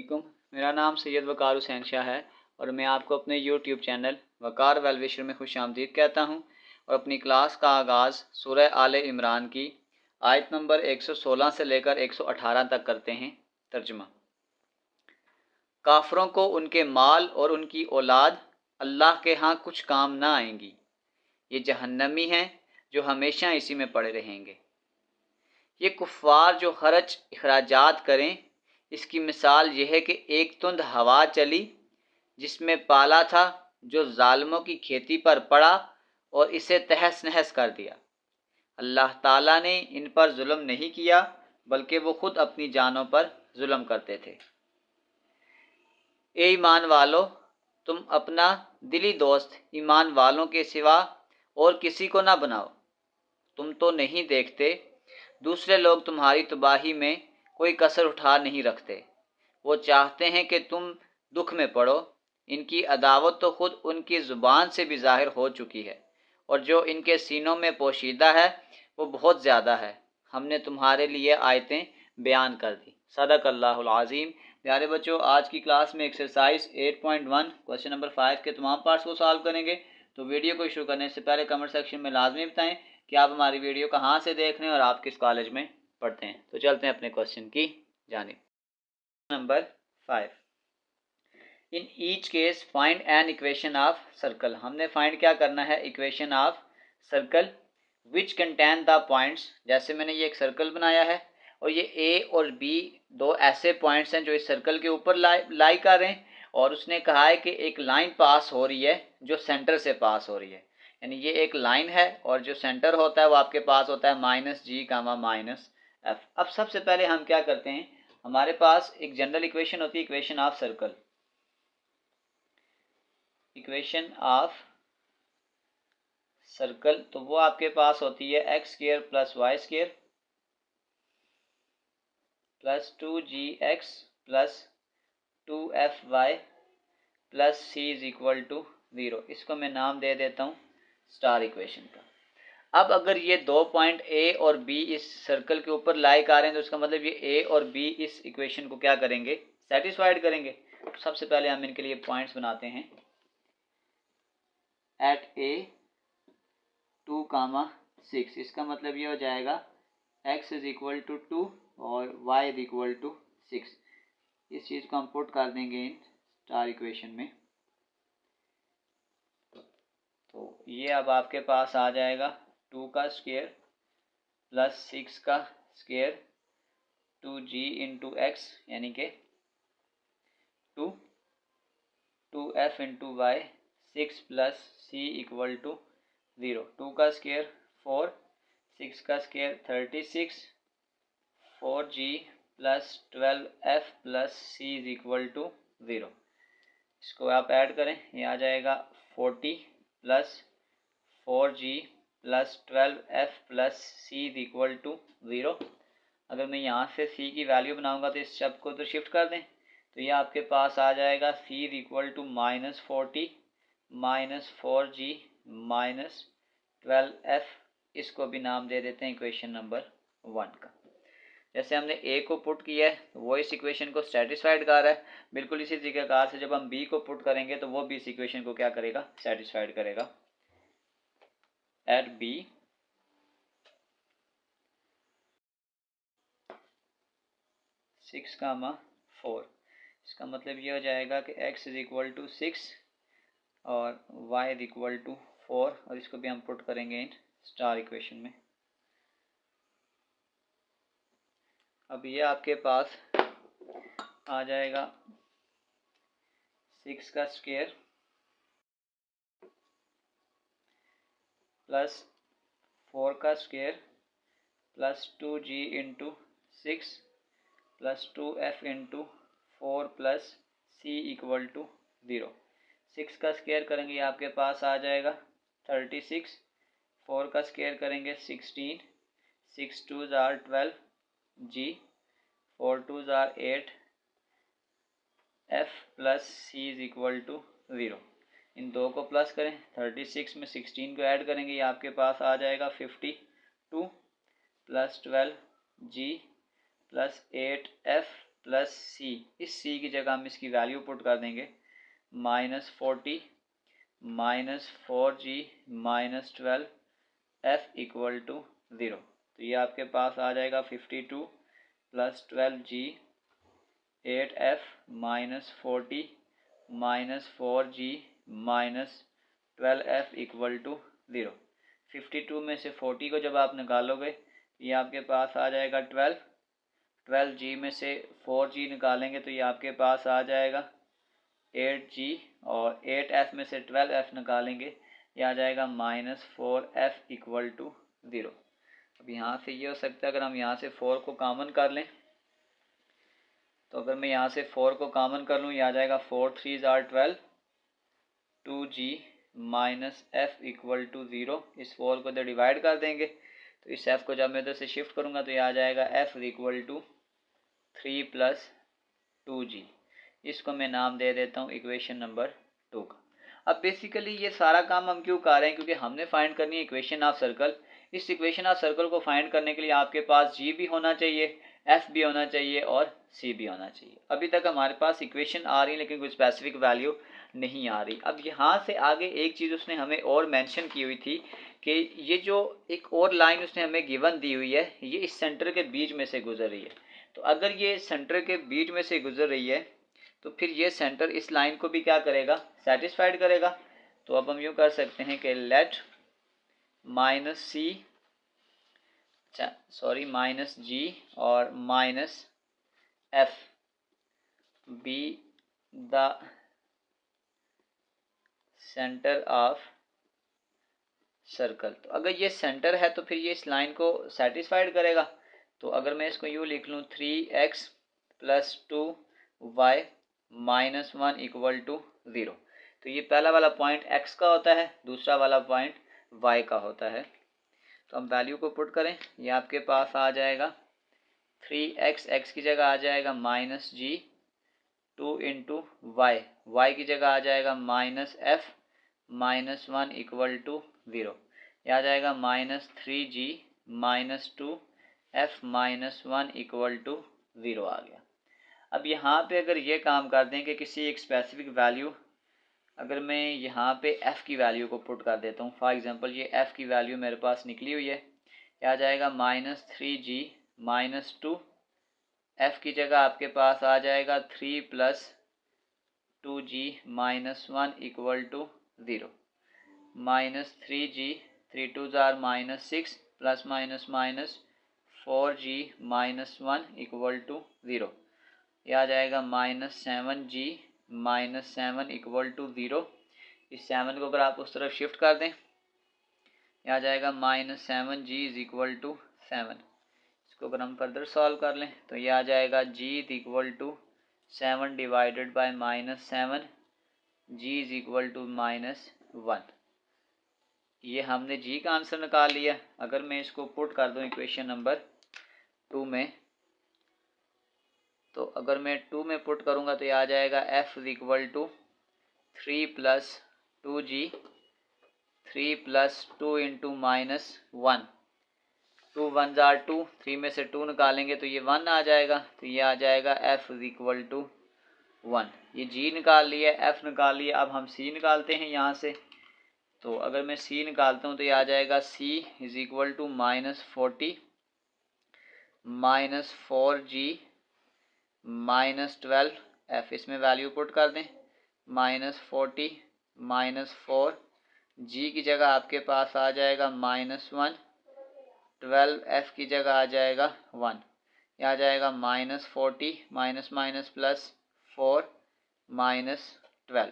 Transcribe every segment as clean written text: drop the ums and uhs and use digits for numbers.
मेरा नाम सैयद वकार हुसैन शाह है और मैं आपको अपने YouTube चैनल वकार वेलविशर में खुश आमदीद कहता हूँ और अपनी क्लास का आगाज़ सूरह आले इमरान की आयत नंबर 116 से लेकर 118 तक करते हैं। तर्जुमा। काफरों को उनके माल और उनकी औलाद अल्लाह के यहाँ कुछ काम ना आएंगी, ये जहन्नमी हैं जो हमेशा इसी में पड़े रहेंगे। ये कुफ़ार जो खर्च इखराजात करें, इसकी मिसाल यह है कि एक तुंद हवा चली जिसमें पाला था जो जालिमों की खेती पर पड़ा और इसे तहस नहस कर दिया। अल्लाह ताला ने इन पर जुल्म नहीं किया बल्कि वो खुद अपनी जानों पर जुल्म करते थे। ए ईमान वालों, तुम अपना दिली दोस्त ईमान वालों के सिवा और किसी को ना बनाओ। तुम तो नहीं देखते दूसरे लोग तुम्हारी तबाही में कोई कसर उठा नहीं रखते। वो चाहते हैं कि तुम दुख में पड़ो। इनकी अदावत तो खुद उनकी ज़ुबान से भी ज़ाहिर हो चुकी है और जो इनके सीनों में पोशीदा है वो बहुत ज़्यादा है। हमने तुम्हारे लिए आयतें बयान कर दी। सदक़ल्लाहुल अज़ीम। प्यारे बच्चों, आज की क्लास में एक्सरसाइज 8.1 क्वेश्चन नंबर 5 के तमाम पार्ट्स को सॉल्व करेंगे। तो वीडियो को शुरू करने से पहले कमेंट सेक्शन में लाजमी बताएं कि आप हमारी वीडियो कहाँ से देख रहे हैं और आप किस कॉलेज में पढ़ते हैं। तो चलते हैं अपने क्वेश्चन की जानिब। Number 5, in each case find an equation of circle. हमने फाइंड क्या करना है? Equation of circle which contain the points. जैसे मैंने ये एक सर्कल बनाया है और ये ए और बी दो ऐसे पॉइंट्स हैं जो इस सर्कल के ऊपर लाई कर रहे हैं और उसने कहा है कि एक लाइन पास हो रही है जो सेंटर से पास हो रही है। यानी ये एक लाइन है और जो सेंटर होता है वो आपके पास होता है -g, -f। अब सबसे पहले हम क्या करते हैं, हमारे पास एक जनरल इक्वेशन होती है, equation of circle. Equation of circle तो वो आपके पास होती है x² + y² + 2gx + 2fy + c = 0। इसको मैं नाम दे देता हूँ स्टार इक्वेशन का। अब अगर ये दो पॉइंट ए और बी इस सर्कल के ऊपर लाई कर रहे हैं तो इसका मतलब ये ए और बी इस इक्वेशन को क्या करेंगे? सेटिस्फाइड करेंगे। सबसे पहले हम इनके लिए पॉइंट्स बनाते हैं। एट ए 2, 6, इसका मतलब ये हो जाएगा x = 2 और y = 6। इस चीज़ को हम पुट कर देंगे इन स्टार इक्वेशन में। तो ये अब आपके पास आ जाएगा 2 का स्क्वायर + 6 का स्क्वायर 2g × x यानी कि 2f × y 6 + c = 0। 2 का स्क्वायर 4, 6 का स्क्वायर 36, 4g + 12f + c = 0। इसको आप ऐड करें, ये आ जाएगा 40 + 4g + 12f + c = 0। अगर मैं यहाँ से c की वैल्यू बनाऊंगा तो इस शब्द को तो शिफ्ट कर दें तो ये आपके पास आ जाएगा c = -40 - 4g - 12f। इसको भी नाम दे देते हैं इक्वेशन नंबर 1 का। जैसे हमने ए को पुट किया है तो वो इस इक्वेशन को सेटिस्फाइड कर रहा है। बिल्कुल इसी तरीक़ेकार से जब हम बी को पुट करेंगे तो वो भी इस इक्वेशन को क्या करेगा? सेटिस्फाइड करेगा। एट बी 6, 4, इसका मतलब ये हो जाएगा कि x = 6 और y = 4 और इसको भी हम पुट करेंगे इन स्टार इक्वेशन में। अब ये आपके पास आ जाएगा 6 का स्क्वायर + 4 का स्क्वायर + 2g × 6 + 2f × 4 + c = 0। 6 का स्क्वायर करेंगे आपके पास आ जाएगा 36, 4 का स्क्वायर करेंगे 16, 6 2 = 12, g 4 2 = 8, f + c = 0। इन दो को प्लस करें, 36 में 16 को ऐड करेंगे, ये आपके पास आ जाएगा 52 + 12 g + 8f प्लस सी, इस सी की जगह हम इसकी वैल्यू पुट कर देंगे -40 -4g -12 f इक्वल टू 0। तो ये आपके पास आ जाएगा 52 + 12g 8f -40 -4g -12f equal to 0। 52 में से 40 को जब आप निकालोगे ये आपके पास आ जाएगा 12। 12g में से 4g निकालेंगे तो ये आपके पास आ जाएगा 8g, और 8f में से 12f निकालेंगे ये आ जाएगा -4f इक्वल टू 0। अब यहाँ से ये हो सकता है अगर हम यहाँ से 4 को कॉमन कर लें, तो अगर मैं यहाँ से 4 को कॉमन कर लूँ ये आ जाएगा 4 3s are 12, 2g -f equal to 0। इस 4 को इधर डिवाइड कर देंगे तो इस f को जब मैं इधर से शिफ्ट करूँगा तो ये आ जाएगा f इक्वल टू 3 + 2g। इसको मैं नाम दे देता हूँ इक्वेशन नंबर 2 का। अब बेसिकली ये सारा काम हम क्यों कर रहे हैं, क्योंकि हमने फाइंड करनी है इक्वेशन ऑफ सर्कल। इस इक्वेशन ऑफ सर्कल को फाइंड करने के लिए आपके पास g भी होना चाहिए, f भी होना चाहिए और c भी होना चाहिए। अभी तक हमारे पास इक्वेशन आ रही है लेकिन कोई स्पेसिफिक वैल्यू नहीं आ रही। अब यहाँ से आगे एक चीज़ उसने हमें और मेंशन की हुई थी कि ये जो एक और लाइन उसने हमें गिवन दी हुई है ये इस सेंटर के बीच में से गुजर रही है। तो अगर ये सेंटर के बीच में से गुजर रही है तो फिर ये सेंटर इस लाइन को भी क्या करेगा, सेटिस्फाइड करेगा। तो अब हम यूँ कर सकते हैं कि लेट -g और -f be the centre of circle. तो अगर ये सेंटर है तो फिर ये इस लाइन को सेटिस्फाइड करेगा। तो अगर मैं इसको यूँ लिख लूँ 3x + 2y -1 इक्वल टू 0। तो ये पहला वाला पॉइंट x का होता है, दूसरा वाला पॉइंट y का होता है। तो हम वैल्यू को पुट करें, ये आपके पास आ जाएगा 3x, x की जगह आ जाएगा -g, 2 × y की जगह आ जाएगा -f -1 इक्वल टू 0। यह आ जाएगा -3g -2f -1 इक्वल टू 0 आ गया। अब यहाँ पे अगर ये काम कर दें कि किसी एक स्पेसिफिक वैल्यू, अगर मैं यहाँ पे f की वैल्यू को पुट कर देता हूँ, फॉर एग्जांपल ये f की वैल्यू मेरे पास निकली हुई है, यह आ जाएगा -3g -2, f की जगह आपके पास आ जाएगा 3 + 2g -1 equal to 0। -3g 3 2s are -6 ± -4g -1 equal to 0। यह आ जाएगा -7g -7 इक्वल टू 0। इस 7 को अगर आप उस तरफ शिफ्ट कर दें यह आ जाएगा -7g इक्वल टू 7। इसको अगर हम फर्दर सॉल्व कर लें तो यह आ जाएगा g equal to 7 divided by -7, g equal to -1। ये हमने g का आंसर निकाल लिया। अगर मैं इसको पुट कर दूं इक्वेशन नंबर 2 में, तो अगर मैं 2 में पुट करूंगा तो ये आ जाएगा f equal to 3 + 2g 3 + 2 × -1, 2 1s are 2, 3 में से 2 निकालेंगे तो ये 1 आ जाएगा। तो ये आ जाएगा f इक्वल टू 1। ये g निकाल लिया, f निकाल लिया। अब हम c निकालते हैं यहाँ से। तो अगर मैं c निकालता हूँ तो ये आ जाएगा c equal to -40 -4g -12f। इसमें वैल्यू पुट कर दें, -40 -4, g की जगह आपके पास आ जाएगा -1, 12f की जगह आ जाएगा 1। यह आ जाएगा -40 +4 -12।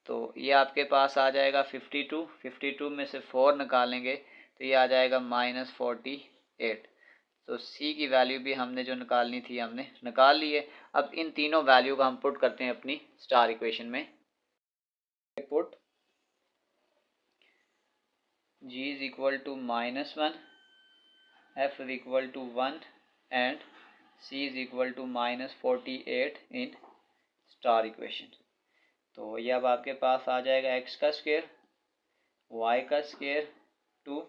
तो ये आपके पास आ जाएगा 52। 52 में से 4 निकालेंगे तो ये आ जाएगा -48। तो c की वैल्यू भी हमने जो निकालनी थी हमने निकाल ली है। अब इन तीनों वैल्यू को हम पुट करते हैं अपनी स्टार इक्वेशन में। Put g equal to -1, f equal to 1 and c equal to -48 in star equation. तो ये अब आपके पास आ जाएगा x का स्क्वायर, y का स्क्वायर 2,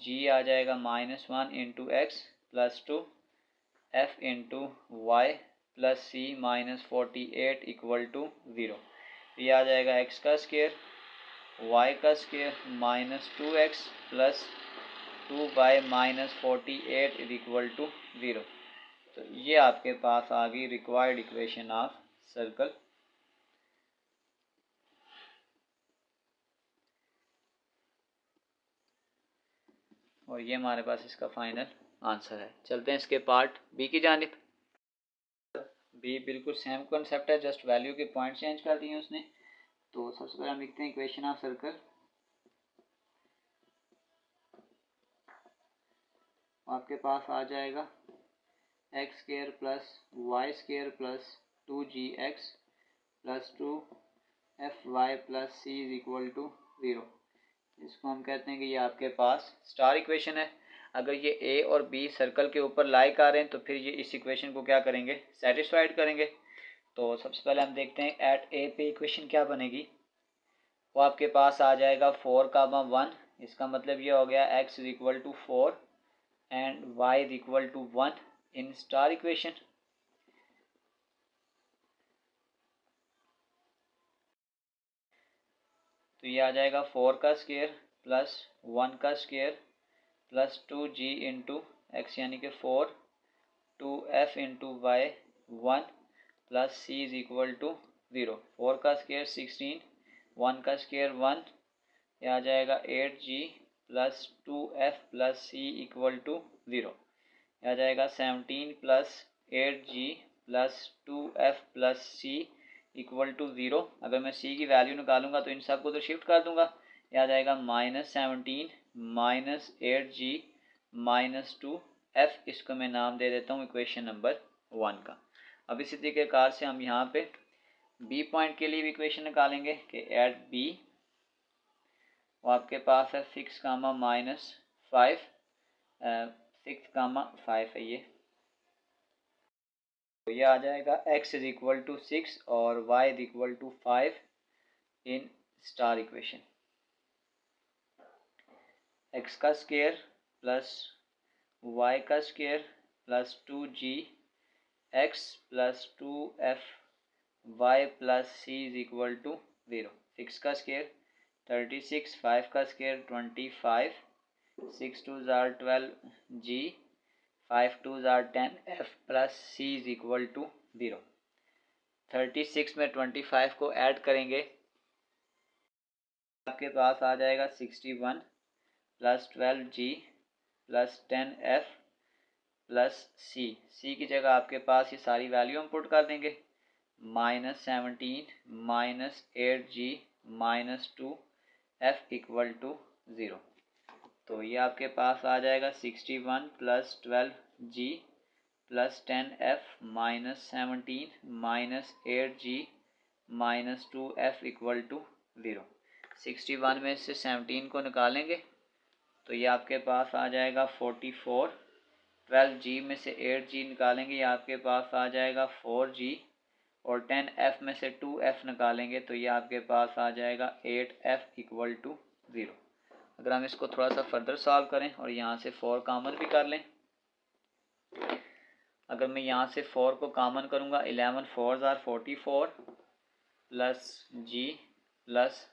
g आ जाएगा -1 × x + 2 f × y plus C minus 48 equal to 0। ये आ जाएगा एक्स का स्क्वायर वाई का square minus 2x plus 2y minus 48 is equal to 0। तो ये आपके पास आ गई रिक्वायर्ड इक्वेशन ऑफ सर्कल। और ये हमारे पास इसका फाइनल आंसर है। चलते हैं इसके पार्ट बी की जानिब। बी बिल्कुल सेम कॉन्सेप्ट है, जस्ट वैल्यू के पॉइंट चेंज कर दिए उसने। तो सबसे पहले हम लिखते हैं इक्वेशन ऑफ सर्कल। आपके पास आ जाएगा x square plus y square plus 2gx plus 2fy plus C is equal to 0। इसको हम कहते हैं कि ये आपके पास स्टार इक्वेशन है। अगर ये ए और बी सर्कल के ऊपर लाइक आ रहे हैं तो फिर ये इस इक्वेशन को क्या करेंगे, सेटिस्फाइड करेंगे। तो सबसे पहले हम देखते हैं एट ए पे इक्वेशन क्या बनेगी। वो आपके पास आ जाएगा 4, 1। इसका मतलब ये हो गया x is equal to 4 and y is equal to 1 in star equation. तो ये आ जाएगा 4 का स्क्वायर प्लस 1 का square plus 2g into x यानी कि 4 2f into y 1 plus C is equal to 0। 4 का स्क्वायर 16, 1 का स्क्वायर 1, यह आ जाएगा 8g plus 2f plus C equal to 0। यह आ जाएगा 17 plus 8g plus 2f plus C equal to 0। अगर मैं c की वैल्यू निकालूंगा तो इन सब को तो शिफ्ट कर दूंगा। यह आ जाएगा -17 माइनस 8g माइनस 2f। इसको मैं नाम दे देता हूँ इक्वेशन नंबर 1 का। अब इसी तरीके से हम यहाँ पे b पॉइंट के लिए भी इक्वेशन निकालेंगे कि एट b वो आपके पास है 6, माइनस 5 6, 5 है ये। तो ये आ जाएगा x इज इक्वल टू 6 और y is equal to 5 in star equation. x का स्क्वायर प्लस y का square plus 2g x plus 2f y plus c is equal to 0। 6 का स्क्वायर 36, 5 का स्क्वायर 25, 6 2 जार 12g 5 2 जार 10f plus c is equal to 0। 36 में 25 को add करेंगे आपके पास आ जाएगा 61 plus 12g plus 10f plus c की जगह आपके पास ये सारी वैल्यू हम पुट कर देंगे। -17 minus 8g minus 2f equal to 0। तो ये आपके पास आ जाएगा 61 plus 12g plus 10f minus 17 minus 8g minus 2f equal to 0। 61 में से 17 को निकालेंगे तो ये आपके पास आ जाएगा 44। 12g में से 8g निकालेंगे ये आपके पास आ जाएगा 4g और 10f में से 2f निकालेंगे तो ये आपके पास आ जाएगा 8f इक्वल टू 0। अगर हम इसको थोड़ा सा फर्दर सॉल्व करें और यहाँ से 4 कॉमन भी कर लें, अगर मैं यहाँ से 4 को कॉमन करूँगा 11 4 are 44 plus g plus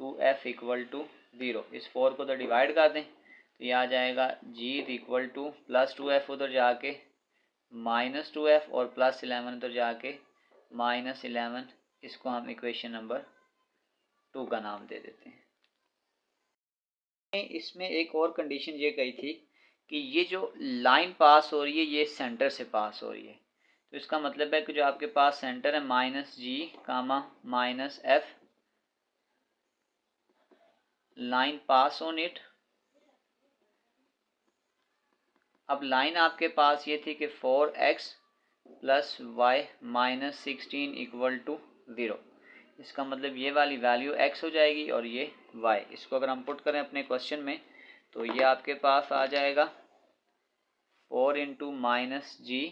2f equal to 0। इस 4 को तो डिवाइड कर दें तो ये आ जाएगा g equal two plus 2f उधर जाके माइनस 2f और प्लस 11 उधर जाके -11। इसको हम इक्वेशन नंबर 2 का नाम दे देते हैं। इसमें एक और कंडीशन ये कही थी कि ये जो लाइन पास हो रही है ये सेंटर से पास हो रही है। तो इसका मतलब है कि जो आपके पास सेंटर है -g, -f line pass on it. अब लाइन आपके पास ये थी कि 4x plus y minus 16 equal to 0। इसका मतलब ये वाली वैल्यू x हो जाएगी और ये y। इसको अगर हम पुट करें अपने क्वेश्चन में तो ये आपके पास आ जाएगा 4 into minus G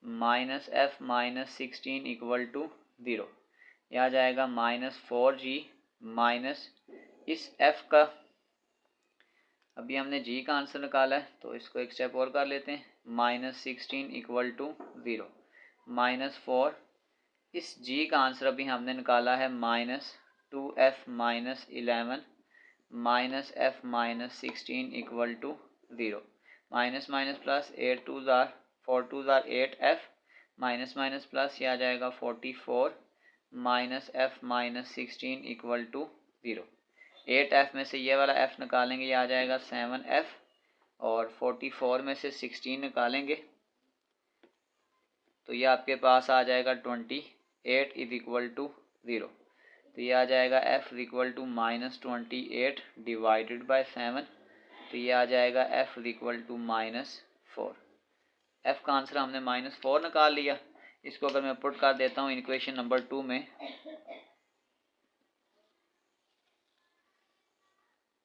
minus F minus 16 equal to 0। यह आ जाएगा -4g माइनस इस f का, अभी हमने g का आंसर निकाला है तो इसको एक स्टेप और कर लेते हैं, -16 इक्वल टू 0। -4। इस g का आंसर अभी हमने निकाला है -2f - 11 -f - 16 equal to 0। Minus minus plus 8 2 ज़ार 4 2 ज़ार 8f माइनस माइनस प्लस ये आ जाएगा 44 -f - 16 इक्वल टू 0। 8f में से ये वाला f निकालेंगे, ये आ जाएगा 7f, और 44 में से 16 निकालेंगे तो ये आपके पास आ जाएगा 28 इज इक्वल टू 0। तो ये आ जाएगा f is equal to -28 divided by 7, तो ये आ जाएगा f is equal to -4। f का आंसर हमने -4 निकाल लिया। इसको अगर मैं पुट कर देता हूँ इक्वेशन नंबर 2 में,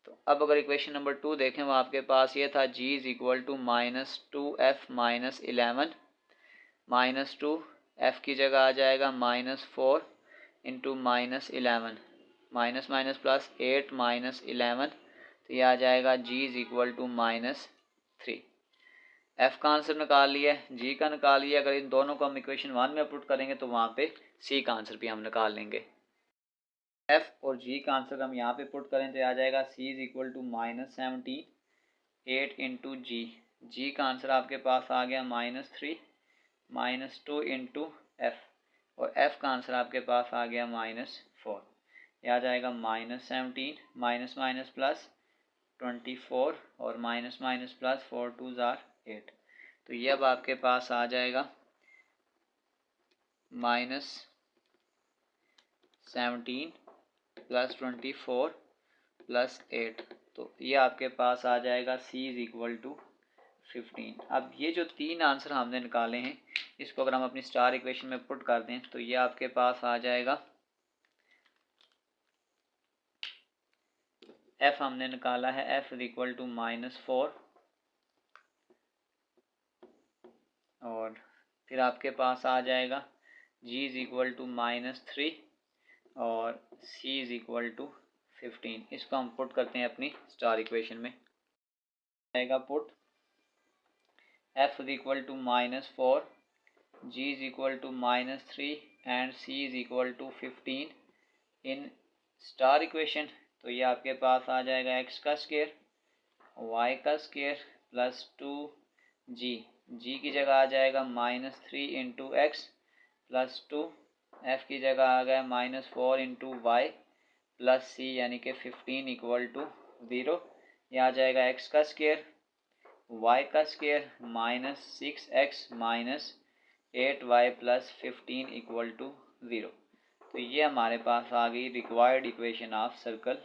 तो अब अगर इक्वेशन नंबर 2 देखें वो आपके पास ये था g is equal to -2f - 11 -2 f की जगह आ जाएगा -4 इंटू -11 माइनस माइनस प्लस 8 -11, तो ये आ जाएगा g is equal to -3। f का आंसर निकाल लिया, g का निकाल लिया। अगर इन दोनों को हम इक्वेशन 1 में पुट करेंगे तो वहाँ पे c का आंसर भी हम निकाल लेंगे। f और g का आंसर हम यहाँ पे पुट करें तो आ जाएगा c is equal to -17 8 into g का आंसर आपके पास आ गया -3 -2 इंटू एफ, और f का आंसर आपके पास आ गया -4। यह आ जाएगा -17 माइनस माइनस प्लस 24 और माइनस माइनस प्लस 4 2 ज़ार 8, तो ये अब आपके पास आ जाएगा -17 प्लस 24 प्लस 8, तो ये आपके पास आ जाएगा c इज इक्वल टू 15। अब ये जो तीन आंसर हमने निकाले हैं इसको अगर हम अपनी स्टार इक्वेशन में पुट कर दें तो ये आपके पास आ जाएगा, f हमने निकाला है f इज इक्वल टू -4, और फिर आपके पास आ जाएगा g इज इक्वल टू -3 और c इज इक्वल टू 15। इसको हम पुट करते हैं अपनी स्टार इक्वेशन में। आएगा put f is equal to -4, g is equal to -3 and c is equal to 15 in star equation. तो ये आपके पास आ जाएगा x का स्क्वायर y का स्क्वायर प्लस 2g, g की जगह आ जाएगा -3 इंटू एक्स प्लस 2, f की जगह आ गया -4 इंटू वाई प्लस c यानी कि 15 इक्वल टू 0। यह आ जाएगा x का स्क्वायर y का square -6x minus 8y plus 15 equal to 0। तो ये हमारे पास आ गई रिक्वायर्ड इक्वेशन ऑफ सर्कल।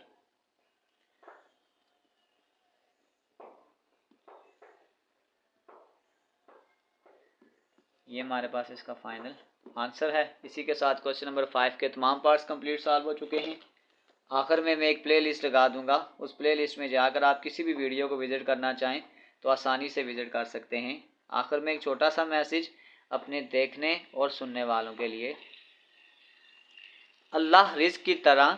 ये हमारे पास इसका फाइनल आंसर है। इसी के साथ क्वेश्चन नंबर 5 के तमाम पार्ट्स कंप्लीट सॉल्व हो चुके हैं। आखिर में मैं एक प्ले लिस्ट लगा दूंगा, उस प्ले लिस्ट में जाकर आप किसी भी वीडियो को विजिट करना चाहें तो आसानी से विजिट कर सकते हैं। आखिर में एक छोटा सा मैसेज अपने देखने और सुनने वालों के लिए, अल्लाह रिज़्क की तरह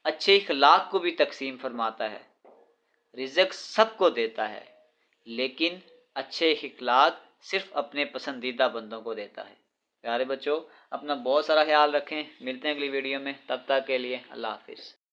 अच्छे इखलाक को भी तकसीम फरमाता है। रिज़्क सबको देता है लेकिन अच्छे इखलाक सिर्फ अपने पसंदीदा बंदों को देता है। प्यारे बच्चों, अपना बहुत सारा ख्याल रखें। मिलते हैं अगली वीडियो में, तब तक के लिए अल्लाह हाफिज़।